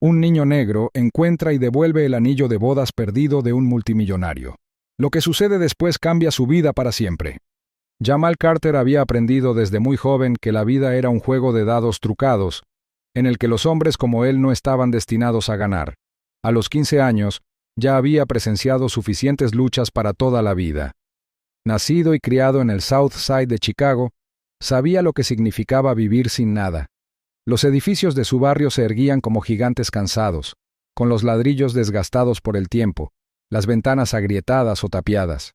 Un niño negro encuentra y devuelve el anillo de bodas perdido de un multimillonario. Lo que sucede después cambia su vida para siempre. Jamal Carter había aprendido desde muy joven que la vida era un juego de dados trucados, en el que los hombres como él no estaban destinados a ganar. A los 15 años, ya había presenciado suficientes luchas para toda la vida. Nacido y criado en el South Side de Chicago, sabía lo que significaba vivir sin nada. Los edificios de su barrio se erguían como gigantes cansados, con los ladrillos desgastados por el tiempo, las ventanas agrietadas o tapiadas.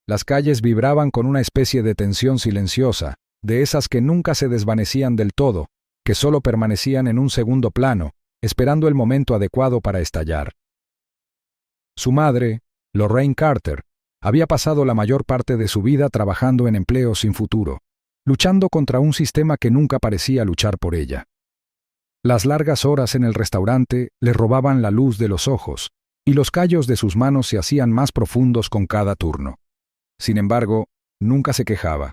Las calles vibraban con una especie de tensión silenciosa, de esas que nunca se desvanecían del todo, que solo permanecían en un segundo plano, esperando el momento adecuado para estallar. Su madre, Lorraine Carter, había pasado la mayor parte de su vida trabajando en empleos sin futuro, luchando contra un sistema que nunca parecía luchar por ella. Las largas horas en el restaurante le robaban la luz de los ojos, y los callos de sus manos se hacían más profundos con cada turno. Sin embargo, nunca se quejaba.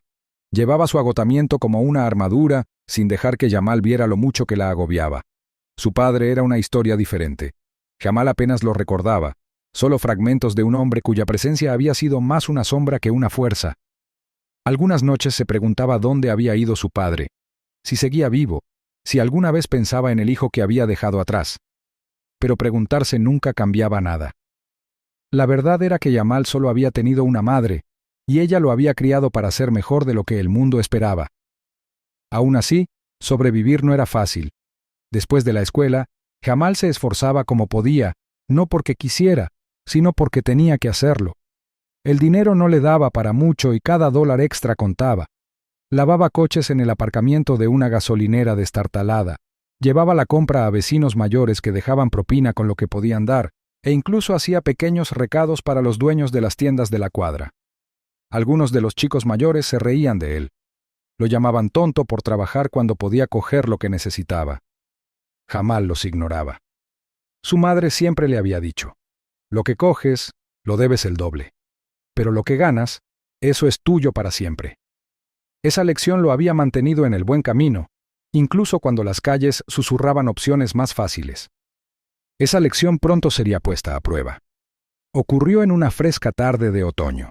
Llevaba su agotamiento como una armadura, sin dejar que Jamal viera lo mucho que la agobiaba. Su padre era una historia diferente. Jamal apenas lo recordaba, solo fragmentos de un hombre cuya presencia había sido más una sombra que una fuerza. Algunas noches se preguntaba dónde había ido su padre, si seguía vivo, si alguna vez pensaba en el hijo que había dejado atrás. Pero preguntarse nunca cambiaba nada. La verdad era que Jamal solo había tenido una madre, y ella lo había criado para ser mejor de lo que el mundo esperaba. Aún así, sobrevivir no era fácil. Después de la escuela, Jamal se esforzaba como podía, no porque quisiera, sino porque tenía que hacerlo. El dinero no le daba para mucho y cada dólar extra contaba. Lavaba coches en el aparcamiento de una gasolinera destartalada, llevaba la compra a vecinos mayores que dejaban propina con lo que podían dar, e incluso hacía pequeños recados para los dueños de las tiendas de la cuadra. Algunos de los chicos mayores se reían de él. Lo llamaban tonto por trabajar cuando podía coger lo que necesitaba. Jamal los ignoraba. Su madre siempre le había dicho: lo que coges, lo debes el doble. Pero lo que ganas, eso es tuyo para siempre. Esa lección lo había mantenido en el buen camino, incluso cuando las calles susurraban opciones más fáciles. Esa lección pronto sería puesta a prueba. Ocurrió en una fresca tarde de otoño.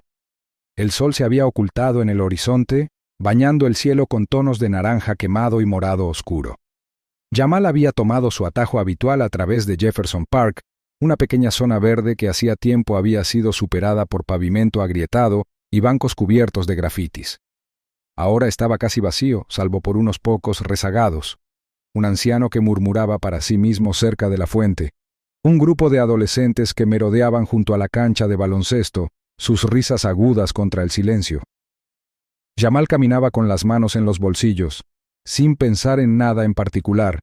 El sol se había ocultado en el horizonte, bañando el cielo con tonos de naranja quemado y morado oscuro. Jamal había tomado su atajo habitual a través de Jefferson Park, una pequeña zona verde que hacía tiempo había sido superada por pavimento agrietado y bancos cubiertos de grafitis. Ahora estaba casi vacío, salvo por unos pocos rezagados. Un anciano que murmuraba para sí mismo cerca de la fuente, un grupo de adolescentes que merodeaban junto a la cancha de baloncesto, sus risas agudas contra el silencio. Jamal caminaba con las manos en los bolsillos, sin pensar en nada en particular,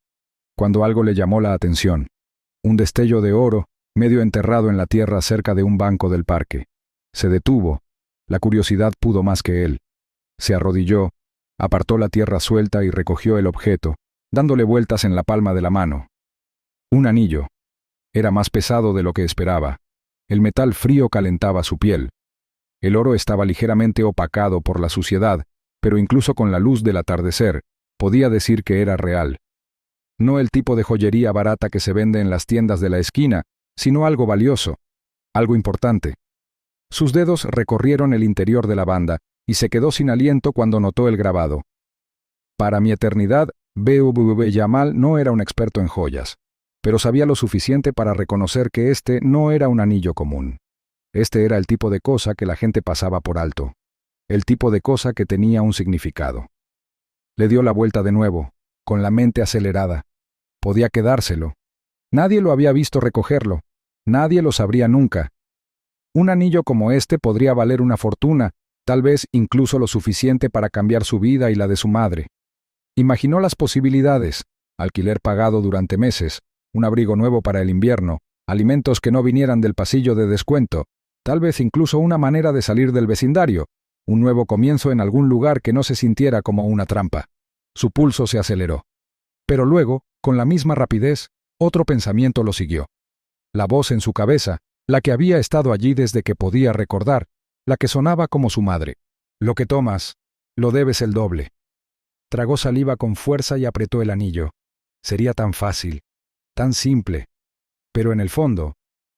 cuando algo le llamó la atención. Un destello de oro, medio enterrado en la tierra cerca de un banco del parque. Se detuvo. La curiosidad pudo más que él. Se arrodilló, apartó la tierra suelta y recogió el objeto, dándole vueltas en la palma de la mano. Un anillo. Era más pesado de lo que esperaba. El metal frío calentaba su piel. El oro estaba ligeramente opacado por la suciedad, pero incluso con la luz del atardecer, podía decir que era real. No el tipo de joyería barata que se vende en las tiendas de la esquina, sino algo valioso, algo importante. Sus dedos recorrieron el interior de la banda, y se quedó sin aliento cuando notó el grabado. Para mi eternidad, B.V. Jamal no era un experto en joyas, pero sabía lo suficiente para reconocer que este no era un anillo común. Este era el tipo de cosa que la gente pasaba por alto, el tipo de cosa que tenía un significado. Le dio la vuelta de nuevo, con la mente acelerada. Podía quedárselo. Nadie lo había visto recogerlo. Nadie lo sabría nunca. Un anillo como este podría valer una fortuna, tal vez incluso lo suficiente para cambiar su vida y la de su madre. Imaginó las posibilidades: alquiler pagado durante meses, un abrigo nuevo para el invierno, alimentos que no vinieran del pasillo de descuento, tal vez incluso una manera de salir del vecindario, un nuevo comienzo en algún lugar que no se sintiera como una trampa. Su pulso se aceleró. Pero luego, con la misma rapidez, otro pensamiento lo siguió. La voz en su cabeza, la que había estado allí desde que podía recordar, la que sonaba como su madre. Lo que tomas, lo debes el doble. Tragó saliva con fuerza y apretó el anillo. Sería tan fácil, tan simple. Pero en el fondo,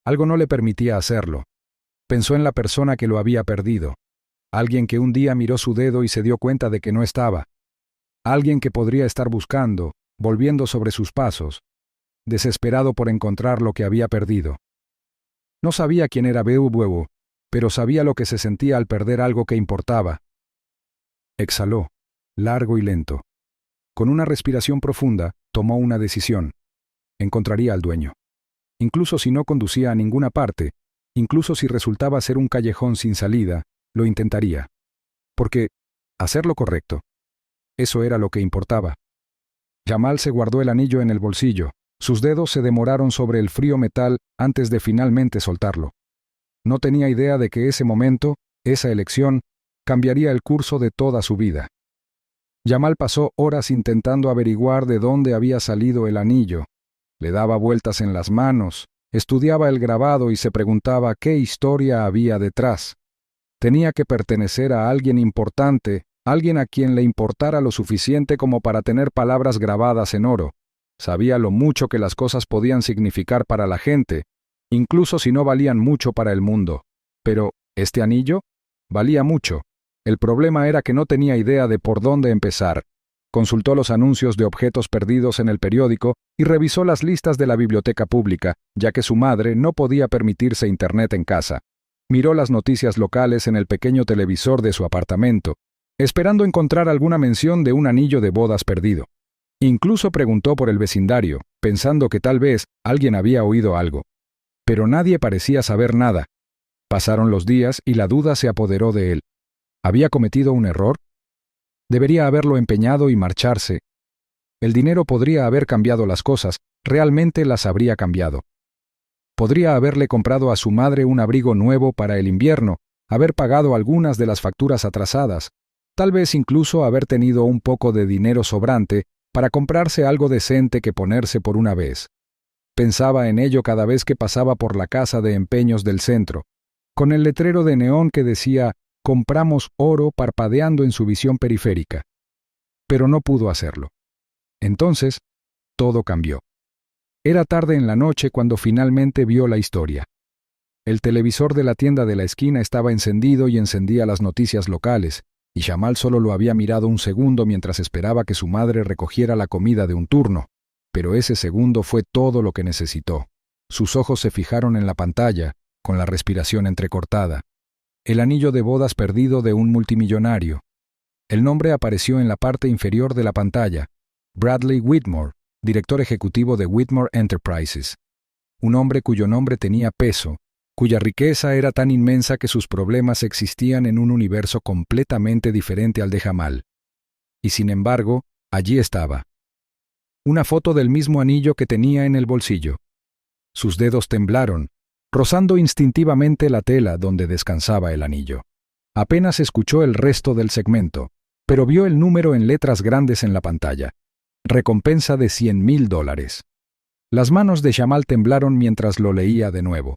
algo no le permitía hacerlo. Pensó en la persona que lo había perdido. Alguien que un día miró su dedo y se dio cuenta de que no estaba. Alguien que podría estar buscando, volviendo sobre sus pasos, desesperado por encontrar lo que había perdido. No sabía quién era Beowulf, pero sabía lo que se sentía al perder algo que importaba. Exhaló, largo y lento. Con una respiración profunda, tomó una decisión. Encontraría al dueño. Incluso si no conducía a ninguna parte, incluso si resultaba ser un callejón sin salida, lo intentaría. Porque hacer lo correcto. Eso era lo que importaba. Jamal se guardó el anillo en el bolsillo. Sus dedos se demoraron sobre el frío metal antes de finalmente soltarlo. No tenía idea de que ese momento, esa elección, cambiaría el curso de toda su vida. Jamal pasó horas intentando averiguar de dónde había salido el anillo. Le daba vueltas en las manos, estudiaba el grabado y se preguntaba qué historia había detrás. Tenía que pertenecer a alguien importante, alguien a quien le importara lo suficiente como para tener palabras grabadas en oro. Sabía lo mucho que las cosas podían significar para la gente, incluso si no valían mucho para el mundo. Pero, ¿este anillo? Valía mucho. El problema era que no tenía idea de por dónde empezar. Consultó los anuncios de objetos perdidos en el periódico y revisó las listas de la biblioteca pública, ya que su madre no podía permitirse internet en casa. Miró las noticias locales en el pequeño televisor de su apartamento, esperando encontrar alguna mención de un anillo de bodas perdido. Incluso preguntó por el vecindario, pensando que tal vez alguien había oído algo. Pero nadie parecía saber nada. Pasaron los días y la duda se apoderó de él. ¿Había cometido un error? Debería haberlo empeñado y marcharse. El dinero podría haber cambiado las cosas, realmente las habría cambiado. Podría haberle comprado a su madre un abrigo nuevo para el invierno, haber pagado algunas de las facturas atrasadas, tal vez incluso haber tenido un poco de dinero sobrante para comprarse algo decente que ponerse por una vez. Pensaba en ello cada vez que pasaba por la casa de empeños del centro, con el letrero de neón que decía «Compramos oro» parpadeando en su visión periférica. Pero no pudo hacerlo. Entonces, todo cambió. Era tarde en la noche cuando finalmente vio la historia. El televisor de la tienda de la esquina estaba encendido y encendía las noticias locales, y Jamal solo lo había mirado un segundo mientras esperaba que su madre recogiera la comida de un turno, pero ese segundo fue todo lo que necesitó. Sus ojos se fijaron en la pantalla, con la respiración entrecortada. El anillo de bodas perdido de un multimillonario. El nombre apareció en la parte inferior de la pantalla. Bradley Whitmore, director ejecutivo de Whitmore Enterprises. Un hombre cuyo nombre tenía peso, cuya riqueza era tan inmensa que sus problemas existían en un universo completamente diferente al de Jamal. Y sin embargo, allí estaba. Una foto del mismo anillo que tenía en el bolsillo. Sus dedos temblaron, rozando instintivamente la tela donde descansaba el anillo. Apenas escuchó el resto del segmento, pero vio el número en letras grandes en la pantalla. Recompensa de $100,000. Las manos de Jamal temblaron mientras lo leía de nuevo.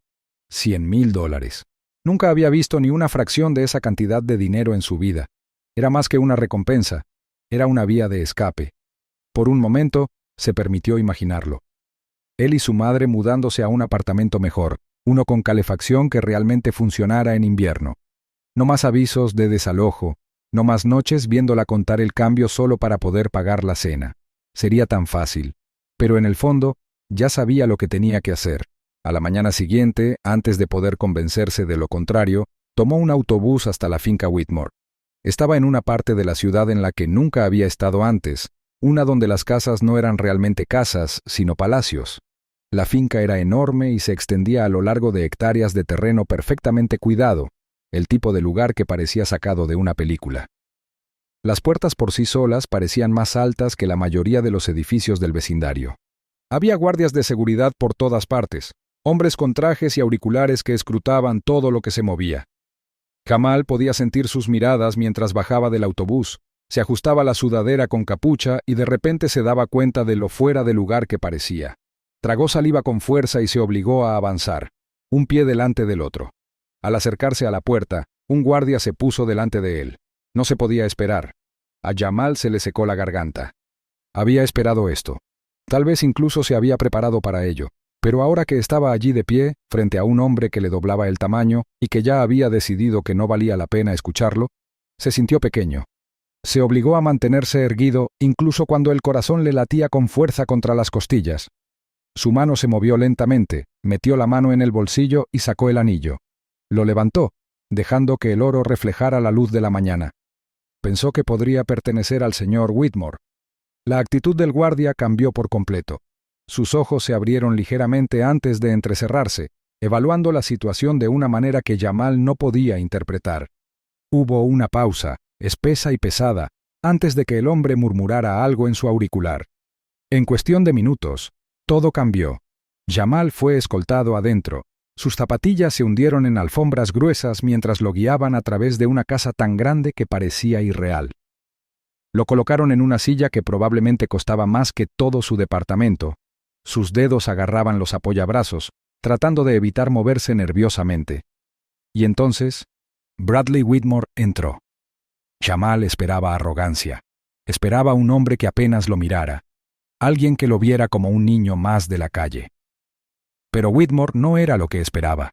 $100,000. Nunca había visto ni una fracción de esa cantidad de dinero en su vida. Era más que una recompensa, era una vía de escape. Por un momento, se permitió imaginarlo. Él y su madre mudándose a un apartamento mejor, uno con calefacción que realmente funcionara en invierno. No más avisos de desalojo, no más noches viéndola contar el cambio solo para poder pagar la cena. Sería tan fácil. Pero en el fondo, ya sabía lo que tenía que hacer. A la mañana siguiente, antes de poder convencerse de lo contrario, tomó un autobús hasta la finca Whitmore. Estaba en una parte de la ciudad en la que nunca había estado antes, una donde las casas no eran realmente casas, sino palacios. La finca era enorme y se extendía a lo largo de hectáreas de terreno perfectamente cuidado, el tipo de lugar que parecía sacado de una película. Las puertas por sí solas parecían más altas que la mayoría de los edificios del vecindario. Había guardias de seguridad por todas partes, hombres con trajes y auriculares que escrutaban todo lo que se movía. Jamal podía sentir sus miradas mientras bajaba del autobús, se ajustaba la sudadera con capucha y de repente se daba cuenta de lo fuera de lugar que parecía. Tragó saliva con fuerza y se obligó a avanzar, un pie delante del otro. Al acercarse a la puerta, un guardia se puso delante de él. No se podía esperar. A Jamal se le secó la garganta. Había esperado esto. Tal vez incluso se había preparado para ello, pero ahora que estaba allí de pie, frente a un hombre que le doblaba el tamaño y que ya había decidido que no valía la pena escucharlo, se sintió pequeño. Se obligó a mantenerse erguido incluso cuando el corazón le latía con fuerza contra las costillas. Su mano se movió lentamente, metió la mano en el bolsillo y sacó el anillo. Lo levantó, dejando que el oro reflejara la luz de la mañana. Pensó que podría pertenecer al señor Whitmore. La actitud del guardia cambió por completo. Sus ojos se abrieron ligeramente antes de entrecerrarse, evaluando la situación de una manera que Jamal no podía interpretar. Hubo una pausa, espesa y pesada, antes de que el hombre murmurara algo en su auricular. En cuestión de minutos, todo cambió. Jamal fue escoltado adentro. Sus zapatillas se hundieron en alfombras gruesas mientras lo guiaban a través de una casa tan grande que parecía irreal. Lo colocaron en una silla que probablemente costaba más que todo su departamento. Sus dedos agarraban los apoyabrazos, tratando de evitar moverse nerviosamente. Y entonces, Bradley Whitmore entró. Jamal esperaba arrogancia. Esperaba un hombre que apenas lo mirara. Alguien que lo viera como un niño más de la calle. Pero Whitmore no era lo que esperaba.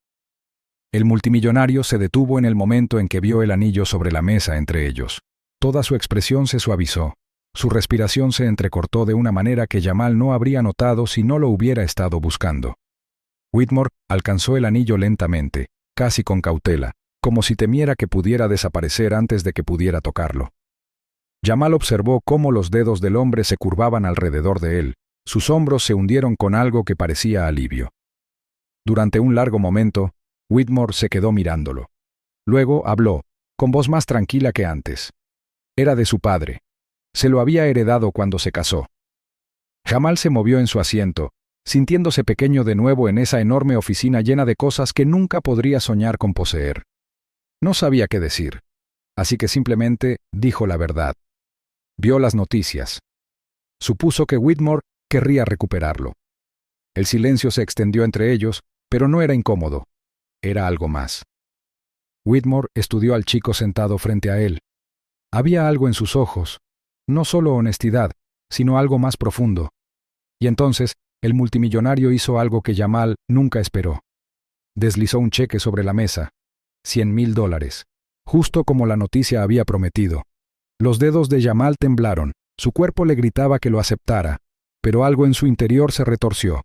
El multimillonario se detuvo en el momento en que vio el anillo sobre la mesa entre ellos. Toda su expresión se suavizó. Su respiración se entrecortó de una manera que Jamal no habría notado si no lo hubiera estado buscando. Whitmore alcanzó el anillo lentamente, casi con cautela, como si temiera que pudiera desaparecer antes de que pudiera tocarlo. Jamal observó cómo los dedos del hombre se curvaban alrededor de él. Sus hombros se hundieron con algo que parecía alivio. Durante un largo momento, Whitmore se quedó mirándolo. Luego habló, con voz más tranquila que antes. Era de su padre. Se lo había heredado cuando se casó. Jamal se movió en su asiento, sintiéndose pequeño de nuevo en esa enorme oficina llena de cosas que nunca podría soñar con poseer. No sabía qué decir, así que simplemente dijo la verdad. Vio las noticias. Supuso que Whitmore querría recuperarlo. El silencio se extendió entre ellos, pero no era incómodo. Era algo más. Whitmore estudió al chico sentado frente a él. Había algo en sus ojos, no solo honestidad, sino algo más profundo. Y entonces, el multimillonario hizo algo que Jamal nunca esperó. Deslizó un cheque sobre la mesa. $100,000, justo como la noticia había prometido. Los dedos de Jamal temblaron, su cuerpo le gritaba que lo aceptara, pero algo en su interior se retorció.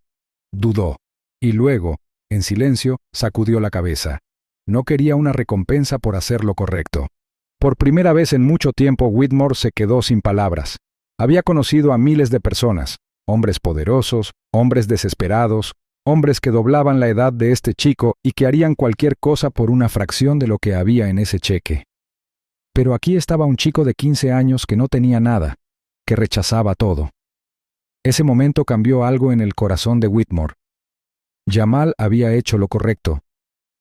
Dudó, y luego, en silencio, sacudió la cabeza. No quería una recompensa por hacer lo correcto. Por primera vez en mucho tiempo Whitmore se quedó sin palabras. Había conocido a miles de personas, hombres poderosos, hombres desesperados, hombres que doblaban la edad de este chico y que harían cualquier cosa por una fracción de lo que había en ese cheque. Pero aquí estaba un chico de 15 años que no tenía nada, que rechazaba todo. Ese momento cambió algo en el corazón de Whitmore. Jamal había hecho lo correcto.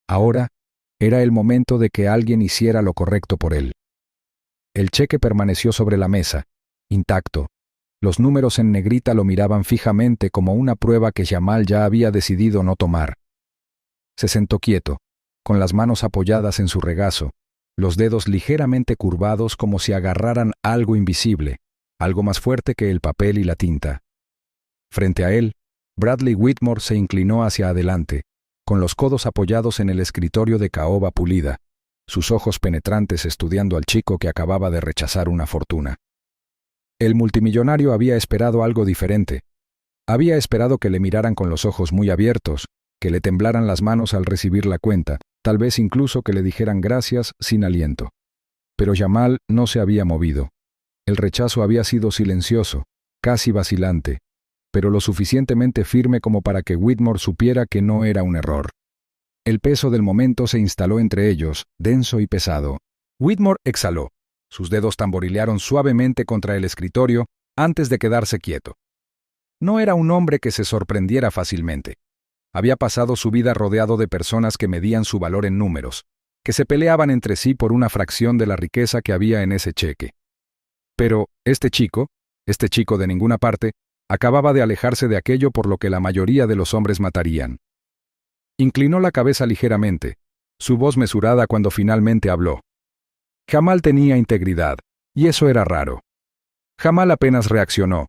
Ahora era el momento de que alguien hiciera lo correcto por él. El cheque permaneció sobre la mesa, intacto. Los números en negrita lo miraban fijamente como una prueba que Jamal ya había decidido no tomar. Se sentó quieto, con las manos apoyadas en su regazo, los dedos ligeramente curvados como si agarraran algo invisible, algo más fuerte que el papel y la tinta. Frente a él, Bradley Whitmore se inclinó hacia adelante, con los codos apoyados en el escritorio de caoba pulida, sus ojos penetrantes estudiando al chico que acababa de rechazar una fortuna. El multimillonario había esperado algo diferente. Había esperado que le miraran con los ojos muy abiertos, que le temblaran las manos al recibir la cuenta, tal vez incluso que le dijeran gracias sin aliento. Pero Jamal no se había movido. El rechazo había sido silencioso, casi vacilante, pero lo suficientemente firme como para que Whitmore supiera que no era un error. El peso del momento se instaló entre ellos, denso y pesado. Whitmore exhaló. Sus dedos tamborilearon suavemente contra el escritorio antes de quedarse quieto. No era un hombre que se sorprendiera fácilmente. Había pasado su vida rodeado de personas que medían su valor en números, que se peleaban entre sí por una fracción de la riqueza que había en ese cheque. Pero este chico de ninguna parte, acababa de alejarse de aquello por lo que la mayoría de los hombres matarían. Inclinó la cabeza ligeramente, su voz mesurada cuando finalmente habló. Jamal tenía integridad, y eso era raro. Jamal apenas reaccionó.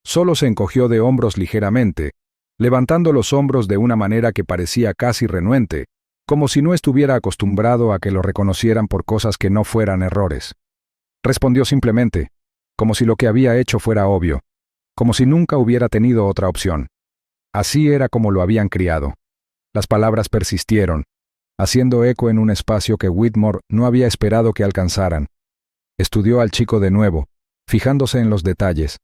Solo se encogió de hombros ligeramente, levantando los hombros de una manera que parecía casi renuente, como si no estuviera acostumbrado a que lo reconocieran por cosas que no fueran errores. Respondió simplemente, como si lo que había hecho fuera obvio, como si nunca hubiera tenido otra opción. Así era como lo habían criado. Las palabras persistieron, haciendo eco en un espacio que Whitmore no había esperado que alcanzaran. Estudió al chico de nuevo, fijándose en los detalles,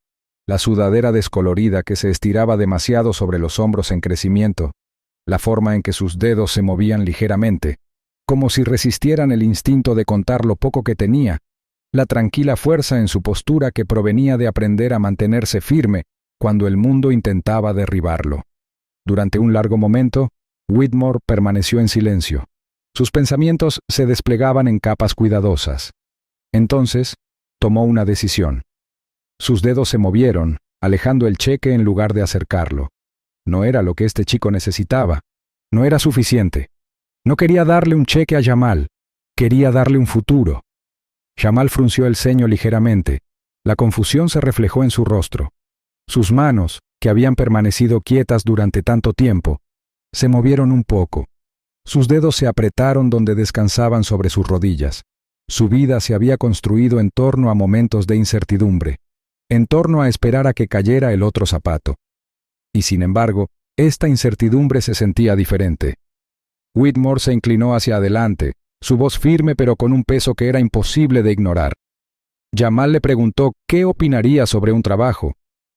la sudadera descolorida que se estiraba demasiado sobre los hombros en crecimiento, la forma en que sus dedos se movían ligeramente, como si resistieran el instinto de contar lo poco que tenía, la tranquila fuerza en su postura que provenía de aprender a mantenerse firme cuando el mundo intentaba derribarlo. Durante un largo momento, Whitmore permaneció en silencio. Sus pensamientos se desplegaban en capas cuidadosas. Entonces, tomó una decisión. Sus dedos se movieron, alejando el cheque en lugar de acercarlo. No era lo que este chico necesitaba. No era suficiente. No quería darle un cheque a Jamal. Quería darle un futuro. Jamal frunció el ceño ligeramente. La confusión se reflejó en su rostro. Sus manos, que habían permanecido quietas durante tanto tiempo, se movieron un poco. Sus dedos se apretaron donde descansaban sobre sus rodillas. Su vida se había construido en torno a momentos de incertidumbre, en torno a esperar a que cayera el otro zapato. Y sin embargo, esta incertidumbre se sentía diferente. Whitmore se inclinó hacia adelante, su voz firme pero con un peso que era imposible de ignorar. Jamal le preguntó qué opinaría sobre un trabajo,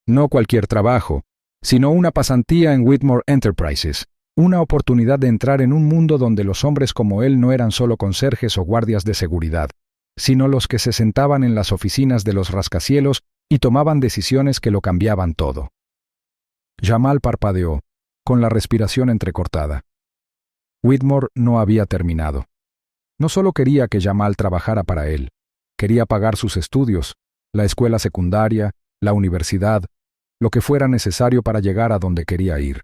no cualquier trabajo, sino una pasantía en Whitmore Enterprises, una oportunidad de entrar en un mundo donde los hombres como él no eran solo conserjes o guardias de seguridad, sino los que se sentaban en las oficinas de los rascacielos y tomaban decisiones que lo cambiaban todo. Jamal parpadeó, con la respiración entrecortada. Whitmore no había terminado. No solo quería que Jamal trabajara para él, quería pagar sus estudios, la escuela secundaria, la universidad, lo que fuera necesario para llegar a donde quería ir.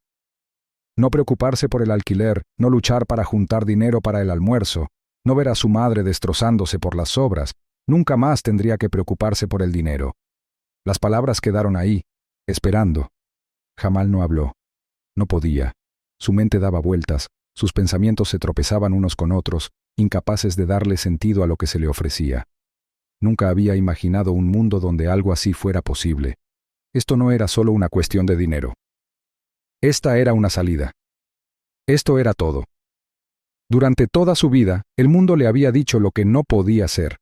No preocuparse por el alquiler, no luchar para juntar dinero para el almuerzo, no ver a su madre destrozándose por las obras, nunca más tendría que preocuparse por el dinero. Las palabras quedaron ahí, esperando. Jamal no habló. No podía. Su mente daba vueltas, sus pensamientos se tropezaban unos con otros, incapaces de darle sentido a lo que se le ofrecía. Nunca había imaginado un mundo donde algo así fuera posible. Esto no era solo una cuestión de dinero. Esta era una salida. Esto era todo. Durante toda su vida, el mundo le había dicho lo que no podía hacer.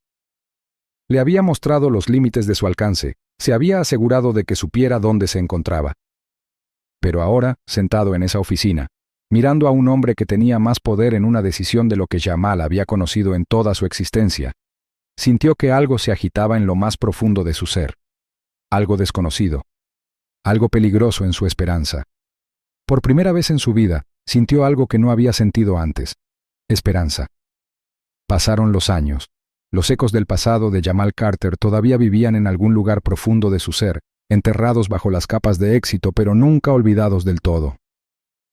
Le había mostrado los límites de su alcance, se había asegurado de que supiera dónde se encontraba. Pero ahora, sentado en esa oficina, mirando a un hombre que tenía más poder en una decisión de lo que Jamal había conocido en toda su existencia, sintió que algo se agitaba en lo más profundo de su ser. Algo desconocido. Algo peligroso en su esperanza. Por primera vez en su vida, sintió algo que no había sentido antes. Esperanza. Pasaron los años. Los ecos del pasado de Jamal Carter todavía vivían en algún lugar profundo de su ser, enterrados bajo las capas de éxito, pero nunca olvidados del todo.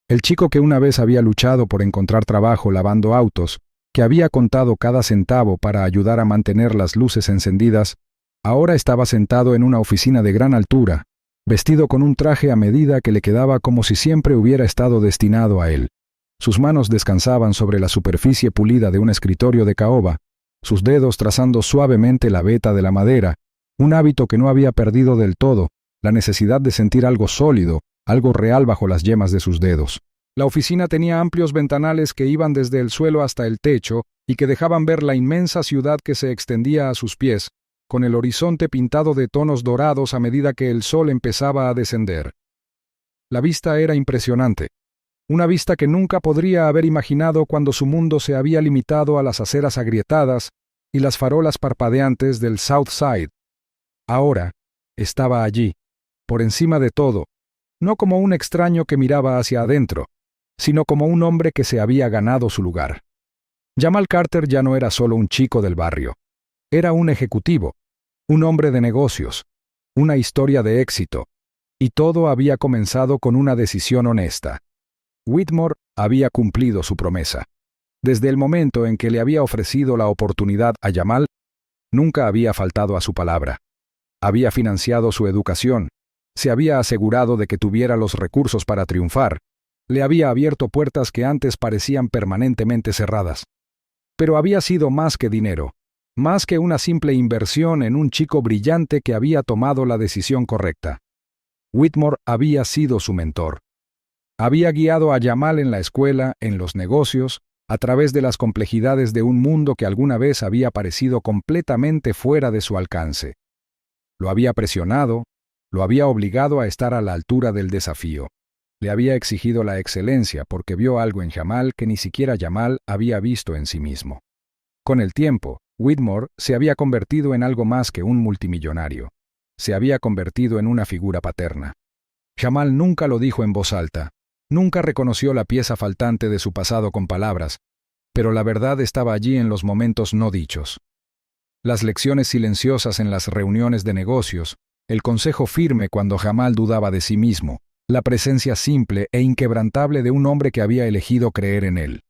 El chico que una vez había luchado por encontrar trabajo lavando autos, que había contado cada centavo para ayudar a mantener las luces encendidas, ahora estaba sentado en una oficina de gran altura, vestido con un traje a medida que le quedaba como si siempre hubiera estado destinado a él. Sus manos descansaban sobre la superficie pulida de un escritorio de caoba, sus dedos trazando suavemente la veta de la madera, un hábito que no había perdido del todo, la necesidad de sentir algo sólido, algo real bajo las yemas de sus dedos. La oficina tenía amplios ventanales que iban desde el suelo hasta el techo y que dejaban ver la inmensa ciudad que se extendía a sus pies, con el horizonte pintado de tonos dorados a medida que el sol empezaba a descender. La vista era impresionante, una vista que nunca podría haber imaginado cuando su mundo se había limitado a las aceras agrietadas y las farolas parpadeantes del South Side. Ahora estaba allí, por encima de todo, no como un extraño que miraba hacia adentro, sino como un hombre que se había ganado su lugar. Jamal Carter ya no era solo un chico del barrio, era un ejecutivo, un hombre de negocios, una historia de éxito, y todo había comenzado con una decisión honesta. Whitmore había cumplido su promesa. Desde el momento en que le había ofrecido la oportunidad a Jamal, nunca había faltado a su palabra. Había financiado su educación, Se había asegurado de que tuviera los recursos para triunfar. Le había abierto puertas que antes parecían permanentemente cerradas. Pero había sido más que dinero, más que una simple inversión en un chico brillante que había tomado la decisión correcta. Whitmore había sido su mentor. Había guiado a Jamal en la escuela, en los negocios, a través de las complejidades de un mundo que alguna vez había parecido completamente fuera de su alcance. Lo había presionado, lo había obligado a estar a la altura del desafío. Le había exigido la excelencia porque vio algo en Jamal que ni siquiera Jamal había visto en sí mismo. Con el tiempo, Whitmore se había convertido en algo más que un multimillonario. Se había convertido en una figura paterna. Jamal nunca lo dijo en voz alta, nunca reconoció la pieza faltante de su pasado con palabras, pero la verdad estaba allí en los momentos no dichos. Las lecciones silenciosas en las reuniones de negocios, el consejo firme cuando Jamal dudaba de sí mismo, la presencia simple e inquebrantable de un hombre que había elegido creer en él.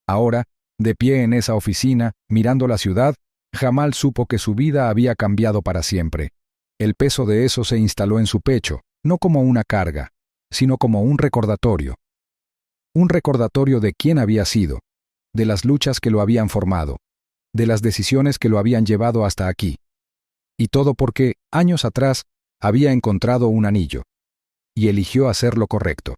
Ahora, de pie en esa oficina, mirando la ciudad, Jamal supo que su vida había cambiado para siempre. El peso de eso se instaló en su pecho, no como una carga, sino como un recordatorio. Un recordatorio de quién había sido, de las luchas que lo habían formado, de las decisiones que lo habían llevado hasta aquí. Y todo porque, años atrás, había encontrado un anillo, y eligió hacer lo correcto.